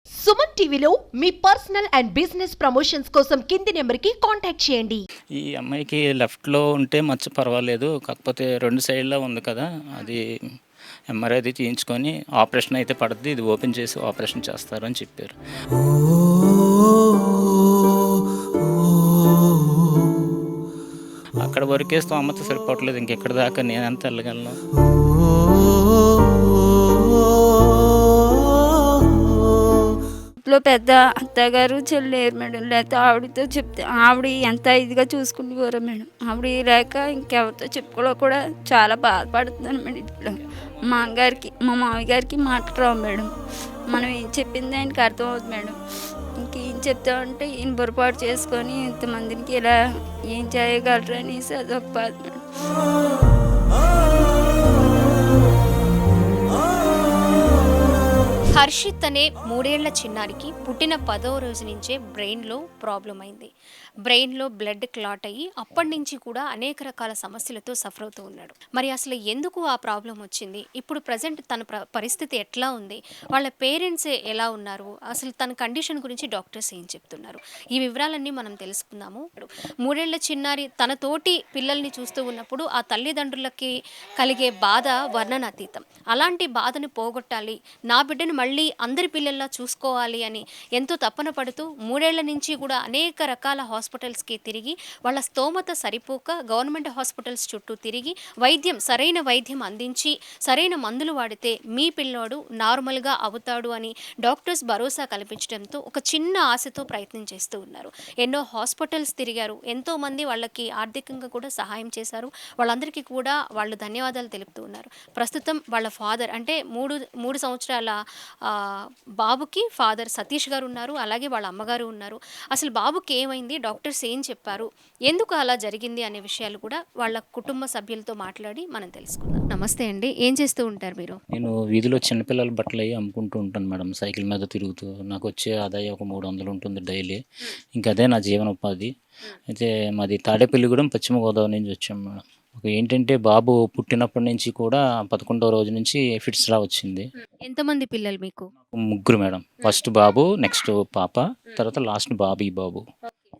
సుమన్ టీవీలో మీ personal and business promotions కోసం కింది నెంబర్కి కాంటాక్ట్ చేయండి. ఈ అమ్మాయికి లెఫ్ట్‌లో ఉంటే మచ్చ పర్వాలేదు. కాకపోతే 2 సైడ్‌లో ఉంది కదా! అది ఎంఆర్ఐ అది తీయించుకొని ఆపరేషన్ అయితే పడుద్ది. ఇది ఓపెన్ చేసి ఆపరేషన్ చేస్తారు అని చెప్పారు. అక్కడ వరకే స్తోమత సరిపోవట్లేదు. ఇంకెక్కడి దాకా నేనెంత వెళ్ళగలను? ఇంట్లో పెద్ద అత్తగారు చెల్లేరు మేడం. లేకపోతే ఆవిడతో చెప్తే ఆవిడ ఎంత ఇదిగా చూసుకునేవారు మేడం. ఆవిడ లేక ఇంకెవరితో చెప్పుకోవడం కూడా చాలా బాధపడుతున్నాను మేడం. ఇంట్లో మా అమ్మగారికి మా మామయ్య గారికి మాటలు రావు మేడం. మనం ఏం చెప్పింది ఆయనకి అర్థమవుతుంది మేడం. ఇంకేం చెప్తామంటే ఈయన పొరపాటు చేసుకొని ఇంతమందికి ఇలా ఏం చేయగలరు అనేసి అదొక బాధ మేడం. హర్షిత్ అనే 3 ఏళ్ల చిన్నారికి పుట్టిన 10వ రోజు నుంచే బ్రెయిన్లో ప్రాబ్లం అయింది. బ్రెయిన్లో బ్లడ్ క్లాట్ అయ్యి అప్పటి నుంచి కూడా అనేక రకాల సమస్యలతో సఫర్ అవుతూ ఉన్నాడు. మరి అసలు ఎందుకు ఆ ప్రాబ్లం వచ్చింది, ఇప్పుడు ప్రజెంట్ తన పరిస్థితి ఎట్లా ఉంది, వాళ్ళ పేరెంట్స్ ఎలా ఉన్నారు, అసలు తన కండిషన్ గురించి డాక్టర్స్ ఏం చెప్తున్నారు, ఈ వివరాలన్నీ మనం తెలుసుకుందాము. 3 ఏళ్ల చిన్నారి తన తోటి పిల్లల్ని చూస్తూ ఉన్నప్పుడు ఆ తల్లిదండ్రులకి కలిగే బాధ వర్ణనాతీతం. అలాంటి బాధను పోగొట్టాలి, నా బిడ్డను మళ్ళీ అందరి పిల్లల్లా చూసుకోవాలి అని ఎంతో తపన పడుతూ 3 ఏళ్ల నుంచి కూడా అనేక రకాల హాస్పిటల్స్కి తిరిగి వాళ్ళ స్తోమత సరిపోక గవర్నమెంట్ హాస్పిటల్స్ చుట్టూ తిరిగి సరైన వైద్యం అందించి సరైన మందులు వాడితే మీ పిల్లోడు నార్మల్గా అవుతాడు అని డాక్టర్స్ భరోసా కల్పించడంతో ఒక చిన్న ఆశతో ప్రయత్నం చేస్తూ ఉన్నారు. ఎన్నో హాస్పిటల్స్ తిరిగారు, ఎంతోమంది వాళ్ళకి ఆర్థికంగా కూడా సహాయం చేశారు. వాళ్ళందరికీ కూడా వాళ్ళు ధన్యవాదాలు తెలుపుతూ ఉన్నారు. ప్రస్తుతం వాళ్ళ ఫాదర్ అంటే మూడు సంవత్సరాల బాబుకి ఫాదర్ సతీష్ గారు ఉన్నారు, అలాగే వాళ్ళ అమ్మగారు ఉన్నారు. అసలు బాబుకి ఏమైంది, డాక్టర్స్ ఏం చెప్పారు, ఎందుకు అలా జరిగింది అనే విషయాలు కూడా వాళ్ళ కుటుంబ సభ్యులతో మాట్లాడి మనం తెలుసుకుందాం. నమస్తే అండి, ఏం చేస్తూ ఉంటారు మీరు? నేను వీధిలో చిన్నపిల్లల బట్టలు అవి అమ్ముకుంటూ ఉంటాను మేడం. సైకిల్ మీద తిరుగుతూ నాకు వచ్చే ఆదాయం ఒక 300 ఉంటుంది డైలీ. ఇంకా అదే నా జీవనోపాధి. అయితే మాది తాడేపల్లిగూడెం, పశ్చిమ గోదావరి నుంచి వచ్చాం మేడం. ఏంటంటే బాబు పుట్టినప్పటి నుంచి కూడా 11వ రోజు నుంచి ఫిట్స్‌లా వచ్చింది. ఎంతమంది పిల్లలు మీకు? ముగ్గురు మేడం. ఫస్ట్ బాబు, నెక్స్ట్ పాప, తర్వాత లాస్ట్ బాబు. ఈ బాబు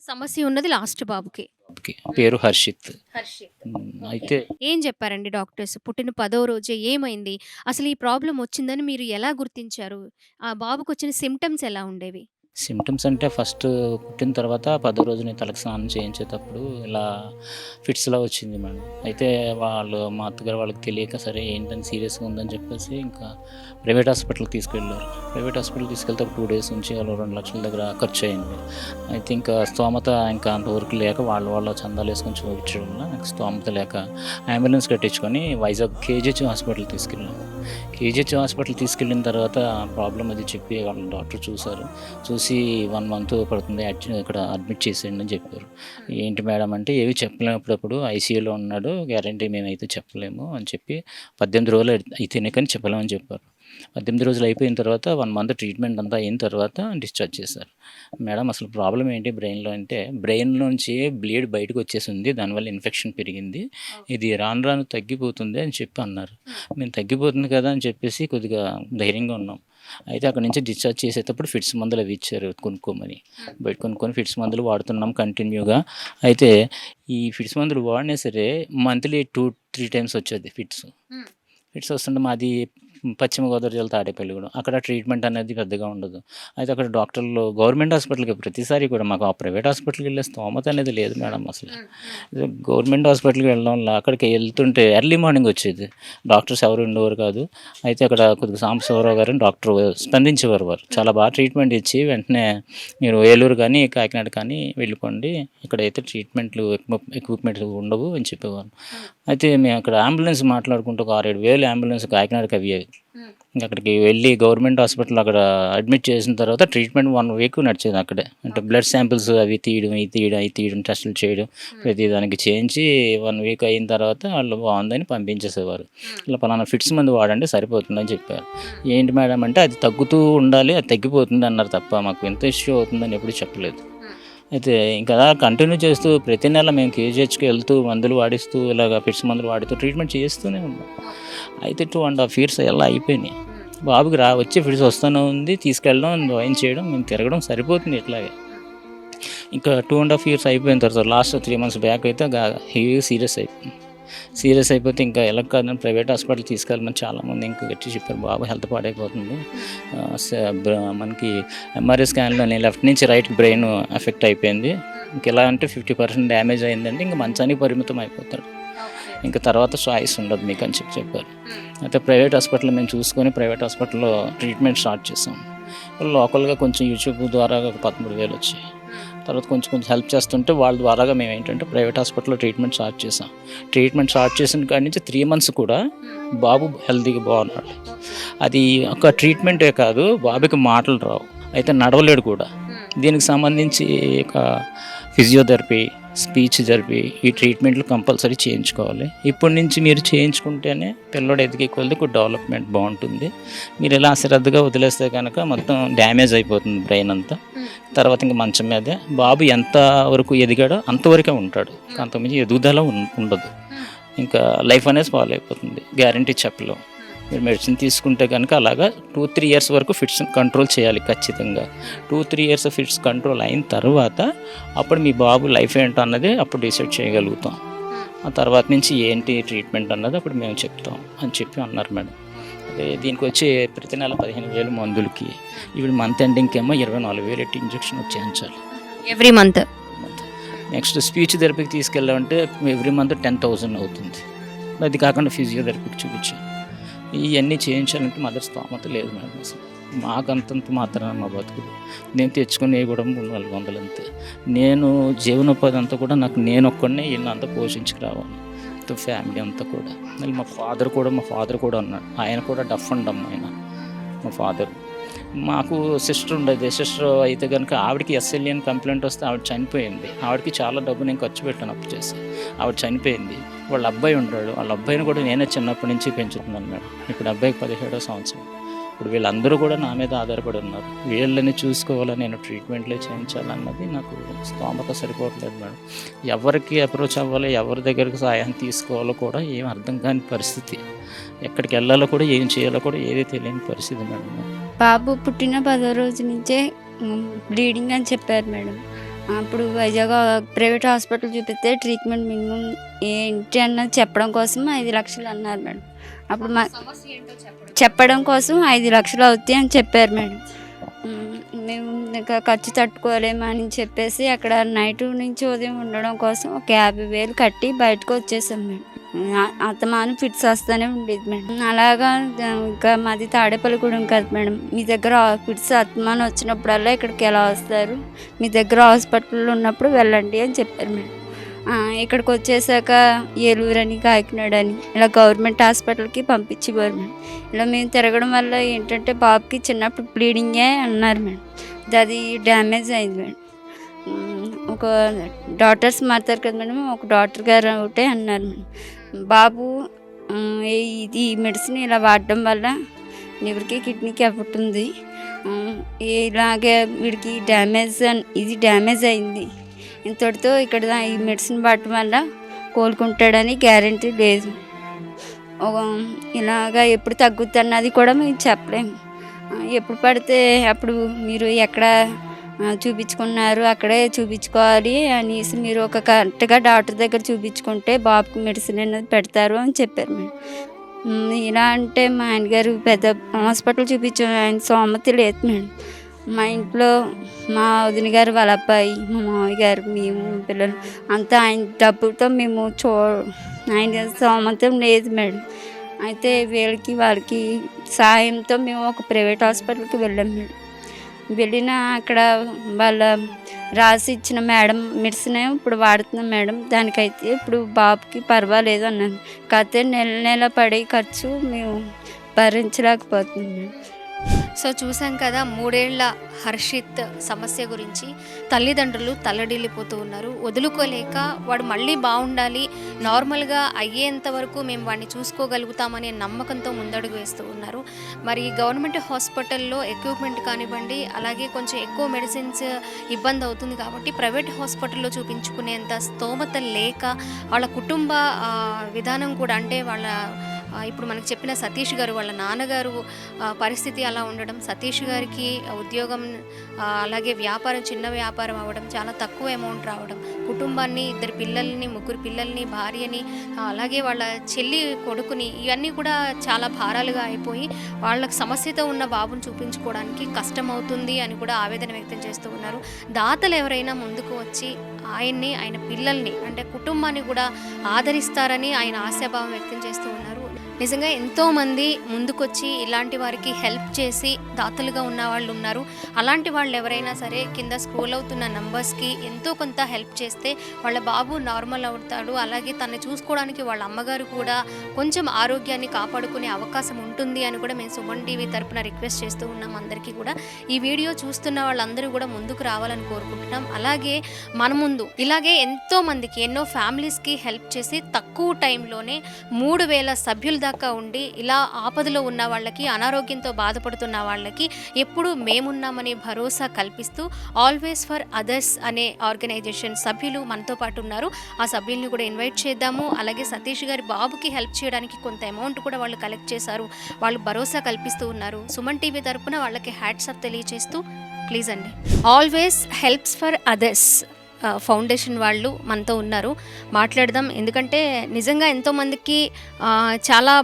సమస్య ఉన్నది లాస్ట్ బాబుకి. బాబుకి పేరు హర్షిత్. అయితే ఏం చెప్పారండి డాక్టర్స్? పుట్టిన 10వ రోజే ఏమైంది, అసలు ఈ ప్రాబ్లం వచ్చిందని మీరు ఎలా గుర్తించారు, ఆ బాబుకు వచ్చిన సిమ్టమ్స్ ఎలా ఉండేవి? సిమ్టమ్స్ అంటే ఫస్ట్ పుట్టిన తర్వాత 10వ రోజు నేను తలకి స్నానం చేయించేటప్పుడు ఇలా ఫిట్స్‌లా వచ్చింది మేడం. అయితే మా అత్తగారు వాళ్ళకి తెలియక సరే ఏంటని సీరియస్‌గా ఉందని చెప్పేసి ఇంకా ప్రైవేట్ హాస్పిటల్‌కి తీసుకెళ్ళారు. ప్రైవేట్ హాస్పిటల్‌కి తీసుకెళ్తే ఒక 2 డేస్ ఉంచి వాళ్ళు 2 లక్షల దగ్గర ఖర్చు అయింది. అయితే ఇంకా స్తోమత ఇంకా అంతవరకు లేక వాళ్ళ చందాలు వేసుకొని చూపించడం వల్ల నాకు స్తోమత లేక అంబులెన్స్ కట్టించుకొని వైజాగ్ కేజీహెచ్ హాస్పిటల్‌కి తీసుకెళ్ళాము. కేజీహెచ్ హాస్పిటల్ తీసుకెళ్ళిన తర్వాత ప్రాబ్లం అది చెప్పి వాళ్ళు డాక్టర్ చూసి 1 మంత్ పడుతుంది, ఇక్కడ అడ్మిట్ చేసేయండి అని చెప్పారు. ఏంటి మేడం అంటే ఏవి చెప్పలేము, అప్పుడప్పుడు ఐసీయూలో ఉన్నాడు, గ్యారంటీ మేమైతే చెప్పలేము అని చెప్పి 18 రోజులు అయితేనే కానీ చెప్పలేమని చెప్పారు. 18 రోజులు అయిపోయిన తర్వాత 1 మంత్ ట్రీట్మెంట్ అంతా అయిన తర్వాత డిశ్చార్జ్ చేశారు. మేడం అసలు ప్రాబ్లం ఏంటి బ్రెయిన్లో అంటే, బ్రెయిన్ నుంచి బ్లీడ్ బయటకు వచ్చేసింది, దానివల్ల ఇన్ఫెక్షన్ పెరిగింది, ఇది రాను రాను తగ్గిపోతుంది అని చెప్పి అన్నారు. మేము తగ్గిపోతుంది కదా అని చెప్పేసి కొద్దిగా ధైర్యంగా ఉన్నాం. అయితే అక్కడి నుంచి డిశ్చార్జ్ చేసేటప్పుడు ఫిట్స్ మందులు అవి ఇచ్చారు కొనుక్కోమని. బయట కొనుక్కొని ఫిట్స్ మందులు వాడుతున్నాం కంటిన్యూగా. అయితే ఈ ఫిట్స్ మందులు వాడినా సరే మంత్లీ 2-3 టైమ్స్ వచ్చేది ఫిట్స్ వస్తుంటే మాది పశ్చిమ గోదావరి జిల్లా తాడేపల్లిగూడెం. అక్కడ ట్రీట్మెంట్ అనేది పెద్దగా ఉండదు. అయితే అక్కడ డాక్టర్లు గవర్నమెంట్ హాస్పిటల్కి ప్రతిసారి కూడా మాకు ఆ ప్రైవేట్ హాస్పిటల్కి వెళ్ళే స్తోమత అనేది లేదు మేడం. అసలు గవర్నమెంట్ హాస్పిటల్కి వెళ్ళడం వల్ల అక్కడికి వెళ్తుంటే ఎర్లీ మార్నింగ్ వచ్చేది, డాక్టర్స్ ఎవరు ఉండేవారు కాదు. అయితే అక్కడ కొద్దిగా సాంబశివరావు గారు డాక్టర్ స్పందించేవారు. వారు చాలా బాగా ట్రీట్మెంట్ ఇచ్చి వెంటనే మీరు ఏలూరు కానీ కాకినాడ కానీ వెళ్ళిపోండి, ఇక్కడైతే ట్రీట్మెంట్లు ఎక్విప్మెంట్ ఉండవు అని చెప్పేవారు. అయితే మేము అక్కడ అంబులెన్స్ మాట్లాడుకుంటూ ఒక 6-7 వేలు అంబులెన్స్ కాకినాడకి అయ్యేవి. ఇంకా అక్కడికి వెళ్ళి గవర్నమెంట్ హాస్పిటల్ అక్కడ అడ్మిట్ చేసిన తర్వాత ట్రీట్మెంట్ 1 వీక్ నడిచేది అక్కడే. అంటే బ్లడ్ శాంపిల్స్ అవి తీయడం టెస్టులు చేయడం ప్రతి దానికి చేయించి 1 వీక్ అయిన తర్వాత వాళ్ళు బాగుందని పంపించేసేవారు. ఇలా పలానా ఫిట్స్ మందు వాడండి సరిపోతుందని చెప్పారు. ఏంటి మేడం అంటే అది తగ్గుతూ ఉండాలి, అది తగ్గిపోతుంది అన్నారు తప్ప మాకు ఎంత ఇష్యూ అవుతుందని ఎప్పుడు చెప్పలేదు. అయితే ఇంకా అలా కంటిన్యూ చేస్తూ ప్రతి నెల మేము కేజీహెచ్కి వెళ్తూ మందులు వాడిస్తూ ఇలాగ ఫిట్స్ మందులు వాడుతూ ట్రీట్మెంట్ చేస్తూనే ఉన్నాం. అయితే 2.5 years ఎలా అయిపోయినాయి. బాబుకి వచ్చి ఫిట్స్ వస్తూనే ఉంది, తీసుకెళ్ళడం, జాయిన్ చేయడం, మేము తిరగడం సరిపోతుంది ఇట్లాగే. ఇంకా 2.5 years అయిపోయిన తర్వాత లాస్ట్ 3 months బ్యాక్ అయితే హెవీగా సీరియస్ అయిపోతే ఇంకా ఎలా కాదని ప్రైవేట్ హాస్పిటల్ తీసుకెళ్ళమని చాలామంది ఇంకా గట్టి చెప్పారు. బాబు హెల్త్ పాడైపోతుంది, మనకి ఎంఆర్ఐ స్కాన్లో లెఫ్ట్ నుంచి రైట్ బ్రెయిన్ ఎఫెక్ట్ అయిపోయింది, ఇంక ఎలా అంటే 50% డ్యామేజ్ అయిందంటే ఇంకా మంచానికి పరిమితం అయిపోతాడు, ఇంకా తర్వాత చాయిస్ ఉండదు మీకు అని చెప్పారు. అయితే ప్రైవేట్ హాస్పిటల్ మేము చూసుకొని ప్రైవేట్ హాస్పిటల్లో ట్రీట్మెంట్ స్టార్ట్ చేసాం. లోకల్గా కొంచెం యూట్యూబ్ ద్వారా 13,000 వచ్చాయి. తర్వాత కొంచెం హెల్ప్ చేస్తుంటే వాళ్ళ ద్వారాగా మేము ఏంటంటే ప్రైవేట్ హాస్పిటల్లో ట్రీట్మెంట్ స్టార్ట్ చేసాం. ట్రీట్మెంట్ స్టార్ట్ చేసిన కాడి నుంచి 3 months కూడా బాబు హెల్తీగా బాగున్నాడు. అది ఒక ట్రీట్మెంటే కాదు, బాబుకి మాటలు రావు, అయితే నడవలేడు కూడా. దీనికి సంబంధించి ఒక ఫిజియోథెరపీ, స్పీచ్ థెరపీ, ఈ ట్రీట్మెంట్లు కంపల్సరీ చేయించుకోవాలి. ఇప్పటి నుంచి మీరు చేయించుకుంటేనే పిల్లడు ఎదిగే కొద్ది డెవలప్మెంట్ బాగుంటుంది. మీరు ఇలా అశ్రద్ధగా వదిలేస్తే కనుక మొత్తం డ్యామేజ్ అయిపోతుంది బ్రెయిన్ అంతా. తర్వాత ఇంకా మంచం మీదే బాబు ఎంత వరకు ఎదిగాడో అంతవరకే ఉంటాడు, అంతకుమించి ఎదుగుదల ఉండదు. ఇంకా లైఫ్ అనేది స్పాయిల్ అయిపోతుంది, గ్యారంటీ చెప్పలేం. మీరు మెడిసిన్ తీసుకుంటే కనుక అలాగా 2-3 years వరకు ఫిట్స్ కంట్రోల్ చేయాలి ఖచ్చితంగా. 2-3 years ఫిట్స్ కంట్రోల్ అయిన తర్వాత అప్పుడు మీ బాబు లైఫ్ ఏంటో అన్నది అప్పుడు డిసైడ్ చేయగలుగుతాం. ఆ తర్వాత నుంచి ఏంటి ట్రీట్మెంట్ అన్నది అప్పుడు మేము చెప్తాం అని చెప్పి అన్నారు మేడం. అదే దీనికి వచ్చి ప్రతి నెల 15,000 మందులకి, ఇప్పుడు మంత్ ఎండింగ్కి ఏమో 24,000 ఇంజెక్షన్ చేయించాలి ఎవ్రీ మంత్. నెక్స్ట్ స్పీచ్ థెరపీకి తీసుకెళ్ళామంటే ఎవ్రీ మంత్ 10,000 అవుతుంది. అది కాకుండా ఫిజియోథెరపీకి చూపించాను. ఇవన్నీ చేయించాలంటే మదర్ స్తోమత లేదు మేడం. అసలు మాకంతంత మాత్రమే మా బతుకులు, నేను తెచ్చుకునే కూడా 300-400 అంతే. నేను జీవనోపాధి అంతా కూడా నేను ఒక్కడనే వీళ్ళని అంతా పోషించుకురావాలి, ఫ్యామిలీ అంతా కూడా. మళ్ళీ మా ఫాదర్ కూడా ఉన్నాడు, ఆయన కూడా డఫ్ అండ్ డమ్ ఆయన మా ఫాదర్. మాకు సిస్టర్ ఉండేది, సిస్టర్ అయితే కనుక ఆవిడకి SLE అని కంప్లైంట్ వస్తే ఆవిడ చనిపోయింది. ఆవిడకి చాలా డబ్బు నేను ఖర్చు పెట్టాను అప్పు చేసి, ఆవిడ చనిపోయింది. వాళ్ళ అబ్బాయి ఉంటాడు, వాళ్ళ అబ్బాయిని కూడా నేనే చిన్నప్పటి నుంచి పెంచుతున్నాను మేడం. ఇప్పుడు అబ్బాయికి 17వ సంవత్సరం. ఇప్పుడు వీళ్ళందరూ కూడా నా మీద ఆధారపడి ఉన్నారు. వీళ్ళని చూసుకోవాలని, నేను ట్రీట్మెంట్లే చేయించాలన్నది నాకు స్తోమత సరిపోవట్లేదు మేడం. ఎవరికి అప్రోచ్ అవ్వాలి, ఎవరి దగ్గరికి సహాయం తీసుకోవాలో కూడా ఏం అర్థం కాని పరిస్థితి. ఎక్కడికి వెళ్ళాలో కూడా ఏం చేయాలో కూడా ఏది తెలియని పరిస్థితి మేడం. బాబు పుట్టిన 10వ రోజు నుంచే బ్లీడింగ్ అని చెప్పారు మేడం. అప్పుడు వైజాగ్ ప్రైవేట్ హాస్పిటల్ చూపిస్తే ట్రీట్మెంట్ మినిమం ఏంటి అన్నది చెప్పడం కోసం 5 లక్షలు అన్నారు మేడం. అప్పుడు చెప్పడం కోసం 5 లక్షలు అవుతాయి అని చెప్పారు మేడం. మేము ఇంకా ఖర్చు తట్టుకోలేమని చెప్పేసి అక్కడ నైట్ నుంచి ఉదయం ఉండడం కోసం ఒక 50,000 కట్టి బయటకు వచ్చేసాం మేడం. అత్తమాను ఫిట్స్ వస్తూనే ఉండేది మేడం. అలాగా ఇంకా మాది తాడేపల్లిగూడెం కదా మేడం. మీ దగ్గర ఫిట్స్ అత్తమాను వచ్చినప్పుడల్లా ఇక్కడికి ఎలా వస్తారు, మీ దగ్గర హాస్పిటల్లో ఉన్నప్పుడు వెళ్ళండి అని చెప్పారు మేడం. ఇక్కడికి వచ్చేసాక ఏలూరు అని, కాకినాడ అని ఇలా గవర్నమెంట్ హాస్పిటల్కి పంపించేవారు మేడం. ఇలా మేము తిరగడం వల్ల ఏంటంటే బాబుకి చిన్నప్పుడు బ్లీడింగే అన్నారు మేడం. అది డ్యామేజ్ అయింది మేడం. ఒక డాక్టర్స్ మారుతారు కదా మేడం, ఒక డాక్టర్ గారు ఒకటే అన్నారు మేడం, బాబు ఇది మెడిసిన్ ఇలా వాడడం వల్ల లివర్కి, కిడ్నీకి ఎఫెక్ట్ ఉంది, ఇలాగే వీడికి ఇది డ్యామేజ్ అయింది, ఇంతటితో ఇక్కడ ఈ మెడిసిన్ వాడటం వల్ల కోలుకుంటాడని గ్యారంటీ లేదు, ఇలాగా ఎప్పుడు తగ్గుద్ది అన్నది కూడా మేము చెప్పలేము. ఎప్పుడు పడితే అప్పుడు మీరు ఎక్కడ చూపించుకున్నారు అక్కడే చూపించుకోవాలి అనేసి మీరు ఒక కరెక్ట్గా డాక్టర్ దగ్గర చూపించుకుంటే బాబుకి మెడిసిన్ అనేది పెడతారు అని చెప్పారు మేడం. ఇలా అంటే మా ఆయనగారు పెద్ద హాస్పిటల్ చూపించాం, ఆయన సోమతి లేదు మేడం. మా ఇంట్లో మా వదిన గారు, వాళ్ళ అబ్బాయి, మా మామయ్య గారు, మేము పిల్లలు అంతా ఆయన డబ్బులతో మేము ఆయన సోమతం లేదు మేడం. అయితే వాళ్ళకి సాయంతో మేము ఒక ప్రైవేట్ హాస్పిటల్కి వెళ్ళాం మేడం. వెళ్ళిన అక్కడ వాళ్ళ రాసి ఇచ్చిన మేడం మెడిసిన్ ఇప్పుడు వాడుతున్నాం మేడం. దానికైతే ఇప్పుడు బాబుకి పర్వాలేదు అన్నాను. కాకపోతే నెల పడే ఖర్చు మేము భరించలేకపోతున్నాం మేడం. సో చూసాం కదా 3 ఏళ్ల హర్షిత్ సమస్య గురించి. తల్లిదండ్రులు తల్లడిల్లిపోతూ ఉన్నారు, వదులుకోలేక వాడు మళ్ళీ బాగుండాలి, నార్మల్గా అయ్యేంత వరకు మేము వాడిని చూసుకోగలుగుతామనే నమ్మకంతో ముందడుగు వేస్తూ ఉన్నారు. మరి గవర్నమెంట్ హాస్పిటల్లో ఎక్విప్మెంట్ కానివ్వండి, అలాగే కొంచెం ఎక్కువ మెడిసిన్స్ ఇబ్బంది అవుతుంది కాబట్టి ప్రైవేట్ హాస్పిటల్లో చూపించుకునేంత స్తోమత లేక వాళ్ళ కుటుంబ విధానం కూడా, అంటే వాళ్ళ ఇప్పుడు మనకు చెప్పిన సతీష్ గారు వాళ్ళ నాన్నగారు పరిస్థితి అలా ఉండడం, సతీష్ గారికి ఉద్యోగం అలాగే వ్యాపారం చిన్న వ్యాపారం అవ్వడం, చాలా తక్కువ అమౌంట్ రావడం, కుటుంబాన్ని 2 పిల్లల్ని 3 పిల్లల్ని భార్యని అలాగే వాళ్ళ చెల్లి కొడుకుని ఇవన్నీ కూడా చాలా భారాలుగా అయిపోయి వాళ్ళకి సమస్యతో ఉన్న బాబుని చూపించుకోవడానికి కష్టమవుతుంది అని కూడా ఆవేదన వ్యక్తం చేస్తూ ఉన్నారు. దాతలు ఎవరైనా ముందుకు వచ్చి ఆయన్ని ఆయన పిల్లల్ని అంటే కుటుంబాన్ని కూడా ఆదరిస్తారని ఆయన ఆశాభావం వ్యక్తం చేస్తూ ఉన్నారు. నిజంగా ఎంతోమంది ముందుకొచ్చి ఇలాంటి వారికి హెల్ప్ చేసి దాతలుగా ఉన్న వాళ్ళు ఉన్నారు. అలాంటి వాళ్ళు ఎవరైనా సరే కింద స్క్రోల్ అవుతున్న నంబర్స్కి ఎంతో కొంత హెల్ప్ చేస్తే వాళ్ళ బాబు నార్మల్ అవుతాడు. అలాగే తనని చూసుకోవడానికి వాళ్ళ అమ్మగారు కూడా కొంచెం ఆరోగ్యాన్ని కాపాడుకునే అవకాశం ఉంటుంది అని కూడా మేము సుమన్ టీవీ తరపున రిక్వెస్ట్ చేస్తూ ఉన్నాం. అందరికీ కూడా ఈ వీడియో చూస్తున్న వాళ్ళందరూ కూడా ముందుకు రావాలని కోరుకుంటున్నాం. అలాగే మన ముందు ఇలాగే ఎంతో మందికి ఎన్నో ఫ్యామిలీస్కి హెల్ప్ చేసి తక్కువ టైంలోనే 3000 సభ్యుల దాకా ఉండి ఇలా ఆపదలో ఉన్న వాళ్ళకి, అనారోగ్యంతో బాధపడుతున్న వాళ్ళకి ఎప్పుడూ మేమున్నామని భరోసా కల్పిస్తూ ఆల్వేస్ ఫర్ అదర్స్ అనే ఆర్గనైజేషన్ సభ్యులు మనతో పాటు ఉన్నారు. ఆ సభ్యుల్ని కూడా ఇన్వైట్ చేద్దాము. అలాగే సతీష్ గారి బాబుకి హెల్ప్ చేయడానికి కొంత అమౌంట్ కూడా వాళ్ళు కలెక్ట్ చేశారు. వాళ్ళు భరోసా కల్పిస్తూ ఉన్నారు. సుమన్ టీవీ తరపున వాళ్ళకి హ్యాట్స్ ఆఫ్ తెలియజేస్తూ ప్లీజ్ అండి. Always helps for others foundation వాళ్ళు మనతో ఉన్నారు, మాట్లాడదాం. ఎందుకంటే నిజంగా ఎంతోమందికి చాలా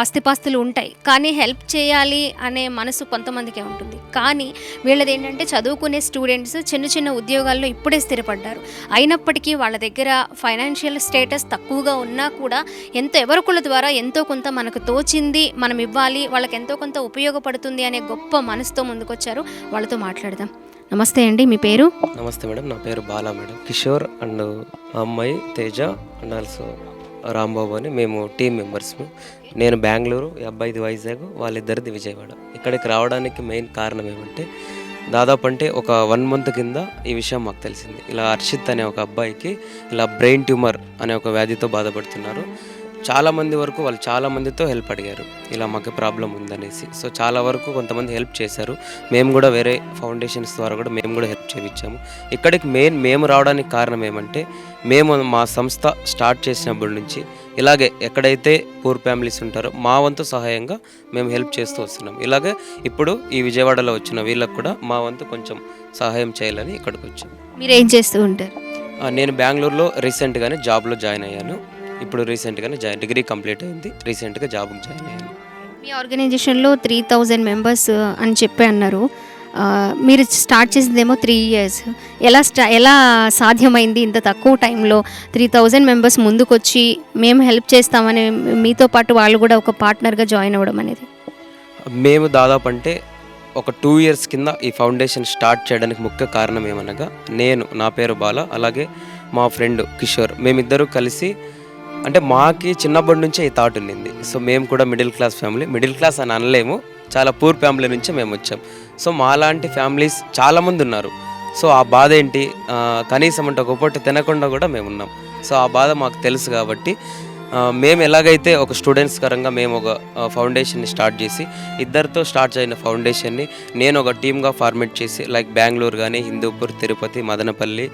ఆస్తిపాస్తులు ఉంటాయి, కానీ హెల్ప్ చేయాలి అనే మనసు కొంతమందికే ఉంటుంది. కానీ వీళ్ళది ఏంటంటే చదువుకునే స్టూడెంట్స్ చిన్న చిన్న ఉద్యోగాల్లో ఇప్పుడే స్థిరపడ్డారు. అయినప్పటికీ వాళ్ళ దగ్గర ఫైనాన్షియల్ స్టేటస్ తక్కువగా ఉన్నా కూడా ఎవరికుల ద్వారా ఎంతో కొంత మనకు తోచింది మనం ఇవ్వాలి, వాళ్ళకి ఎంతో కొంత ఉపయోగపడుతుంది అనే గొప్ప మనసుతో ముందుకొచ్చారు. వాళ్ళతో మాట్లాడదాం. నమస్తే అండి, మీ పేరు? నమస్తే మేడం, నా పేరు బాలా మేడం. కిషోర్ అండ్ అమ్మాయి తేజ అండ్ ఆల్సో రాంబాబు అని మేము టీం మెంబర్స్. నేను బెంగళూరు, ఈ అబ్బాయిది వైజాగ్, వాళ్ళిద్దరిది విజయవాడ. ఇక్కడికి రావడానికి మెయిన్ కారణం ఏమంటే దాదాపు అంటే ఒక 1 month కింద ఈ విషయం మాకు తెలిసింది. ఇలా హర్షిత్ అనే ఒక అబ్బాయికి ఇలా బ్రెయిన్ ట్యూమర్ అనే ఒక వ్యాధితో బాధపడుతున్నారు. చాలామంది వరకు వాళ్ళు చాలామందితో హెల్ప్ అడిగారు, ఇలా మాకు ప్రాబ్లం ఉందనేసి. సో చాలా వరకు కొంతమంది హెల్ప్ చేశారు. మేము కూడా వేరే ఫౌండేషన్స్ ద్వారా కూడా మేము కూడా హెల్ప్ చేయించాము. ఇక్కడికి మేము రావడానికి కారణం ఏమంటే మేము మా సంస్థ స్టార్ట్ చేసినప్పటి నుంచి ఇలాగే ఎక్కడైతే పూర్ ఫ్యామిలీస్ ఉంటారో మా వంతు సహాయంగా మేము హెల్ప్ చేస్తూ వస్తున్నాం. ఇలాగే ఇప్పుడు ఈ విజయవాడలో వచ్చిన వీళ్ళకి కూడా మా వంతు కొంచెం సహాయం చేయాలని ఇక్కడికి వచ్చాము. మీరు ఏం చేస్తూ ఉంటారు? నేను బెంగళూరులో రీసెంట్గానే జాబ్లో జాయిన్ అయ్యాను. ఇప్పుడు రీసెంట్గానే డిగ్రీ కంప్లీట్ అయింది, రీసెంట్గా జాబ్కి జాయిన్ అయ్యాను. మీ ఆర్గనైజేషన్లో 3000 మెంబర్స్ అని చెప్పి అన్నారు. మీరు స్టార్ట్ చేసిందేమో 3 years. ఎలా సాధ్యమైంది ఇంత తక్కువ టైంలో 3000 మెంబర్స్ ముందుకొచ్చి మేము హెల్ప్ చేస్తామని మీతో పాటు వాళ్ళు కూడా ఒక పార్ట్నర్గా జాయిన్ అవ్వడం అనేది? మేము దాదాపు అంటే ఒక 2 years కింద ఈ ఫౌండేషన్ స్టార్ట్ చేయడానికి ముఖ్య కారణం ఏమనగా నా పేరు బాల, అలాగే మా ఫ్రెండ్ కిషోర్, మేమిద్దరూ కలిసి అంటే మాకి చిన్నప్పటి నుంచే ఈ థాట్ ఉండింది. సో మేము కూడా middle class family, middle class అని అనలేము, చాలా పూర్ ఫ్యామిలీ నుంచే మేము వచ్చాం. సో మాలాంటి ఫ్యామిలీస్ చాలామంది ఉన్నారు. సో ఆ బాధ ఏంటి, కనీసం అంటే ఒక పూట తినకుండా కూడా మేము ఉన్నాం. సో ఆ బాధ మాకు తెలుసు కాబట్టి మేము ఎలాగైతే ఒక స్టూడెంట్స్ పరంగా మేము ఒక ఫౌండేషన్ని స్టార్ట్ చేసి ఇద్దరితో స్టార్ట్ అయిన ఫౌండేషన్ని నేను ఒక టీమ్గా ఫార్మేట్ చేసి లైక్ బెంగళూరు కానీ, హిందూపూర్, తిరుపతి, మదనపల్లి,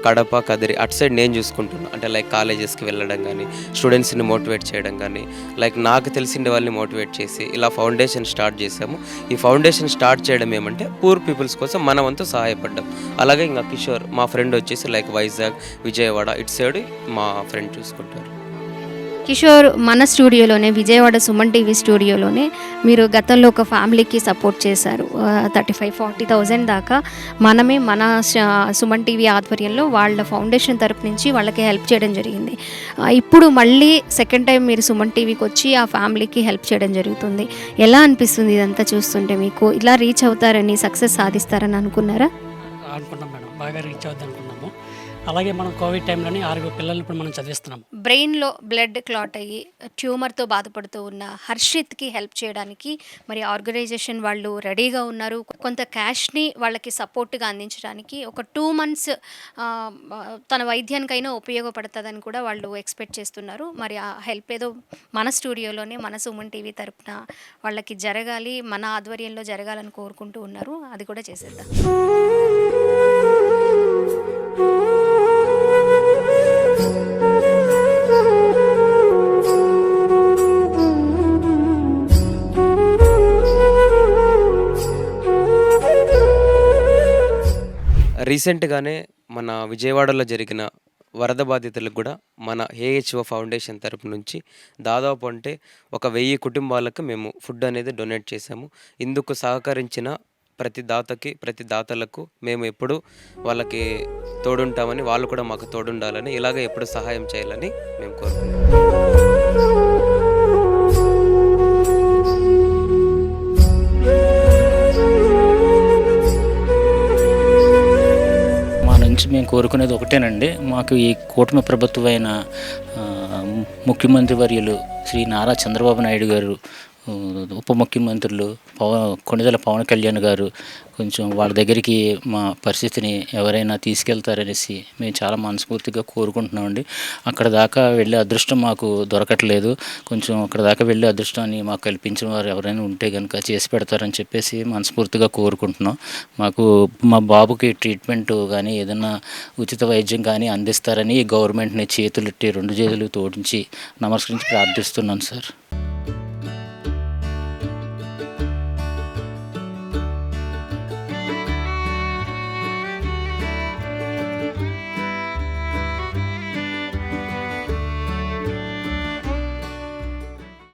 కడప, కదిరి అటు సైడ్ నేను చూసుకుంటున్నాను. అంటే లైక్ కాలేజెస్కి వెళ్ళడం కానీ, స్టూడెంట్స్ని మోటివేట్ చేయడం కానీ, లైక్ నాకు తెలిసిన వాళ్ళని మోటివేట్ చేసి ఇలా ఫౌండేషన్ స్టార్ట్ చేసాము. ఈ ఫౌండేషన్ స్టార్ట్ చేయడం ఏమంటే పూర్ పీపుల్స్ కోసం మన వంతు సహాయపడ్డాం. అలాగే ఇంకా కిషోర్ మా ఫ్రెండ్ వచ్చేసి లైక్ వైజాగ్, విజయవాడ ఇటు సైడ్ మా ఫ్రెండ్ చూసుకుంటారు. కిషోర్, మన స్టూడియోలోనే విజయవాడ సుమన్ టీవీ స్టూడియోలోనే మీరు గతంలో ఒక ఫ్యామిలీకి సపోర్ట్ చేశారు. 35,000-40,000 దాకా మన సుమన్ టీవీ ఆధ్వర్యంలో వాళ్ళ ఫౌండేషన్ తరపు నుంచి వాళ్ళకి హెల్ప్ చేయడం జరిగింది. ఇప్పుడు మళ్ళీ సెకండ్ టైం మీరు సుమన్ టీవీకి వచ్చి ఆ ఫ్యామిలీకి హెల్ప్ చేయడం జరుగుతుంది. ఎలా అనిపిస్తుంది ఇదంతా చూస్తుంటే? మీకు ఇలా రీచ్ అవుతారని, సక్సెస్ సాధిస్తారని అనుకున్నారా? అనుకున్నాం మేడం, బాగా రీచ్ అవుద్ది అనుకున్నాము. అలాగే మనం కోవిడ్ టైంలోని 6 పిల్లల్ని ఇప్పుడు మనం చదివిస్తున్నాం. బ్రెయిన్లో బ్లడ్ క్లాట్ అయ్యి ట్యూమర్తో బాధపడుతూ ఉన్న హర్షిత్కి హెల్ప్ చేయడానికి మరి ఆర్గనైజేషన్ వాళ్ళు రెడీగా ఉన్నారు. కొంత క్యాష్ని వాళ్ళకి సపోర్ట్గా అందించడానికి ఒక 2 months తన వైద్యానికైనా ఉపయోగపడుతుందని కూడా వాళ్ళు ఎక్స్పెక్ట్ చేస్తున్నారు. మరి ఆ హెల్ప్ ఏదో మన స్టూడియోలోనే మన సుమన్ టీవీ తరపున వాళ్ళకి జరగాలి, మన ఆధ్వర్యంలో జరగాలని కోరుకుంటూ ఉన్నారు. అది కూడా చేసేద్దాం. రీసెంట్గానే మన విజయవాడలో జరిగిన వరద బాధితులకు కూడా మన ఏహెచ్ఓ ఫౌండేషన్ తరపు నుంచి దాదాపు అంటే ఒక 1000 కుటుంబాలకు మేము ఫుడ్ అనేది డొనేట్ చేశాము. ఇందుకు సహకరించిన ప్రతి దాతలకు మేము ఎప్పుడూ వాళ్ళకి తోడుంటామని, వాళ్ళు కూడా మాకు తోడుండాలని, ఇలాగే ఎప్పుడు సహాయం చేయాలని మేము కోరుకుంటున్నాం. మా నుంచి మేము కోరుకునేది ఒకటేనండి. మాకు ఈ కూటమి ప్రభుత్వమైన ముఖ్యమంత్రి వర్యులు శ్రీ నారా చంద్రబాబు నాయుడు గారు, ఉప ముఖ్యమంత్రులు కొణిదెల పవన్ కళ్యాణ్ గారు కొంచెం వాళ్ళ దగ్గరికి మా పరిస్థితిని ఎవరైనా తీసుకెళ్తారనేసి మేము చాలా మనస్ఫూర్తిగా కోరుకుంటున్నామండి. అక్కడ దాకా వెళ్ళే అదృష్టం మాకు దొరకట్లేదు. కొంచెం అక్కడ దాకా వెళ్ళే అదృష్టాన్ని మాకు కల్పించిన వారు ఎవరైనా ఉంటే కనుక చేసి పెడతారని చెప్పేసి మనస్ఫూర్తిగా కోరుకుంటున్నాం. మాకు మా బాబుకి ట్రీట్మెంట్ కానీ ఏదైనా ఉచిత వైద్యం కానీ అందిస్తారని గవర్నమెంట్ని చేతులెట్టి 2 చేతులు తోడించి నమస్కరించి ప్రార్థిస్తున్నాను సార్.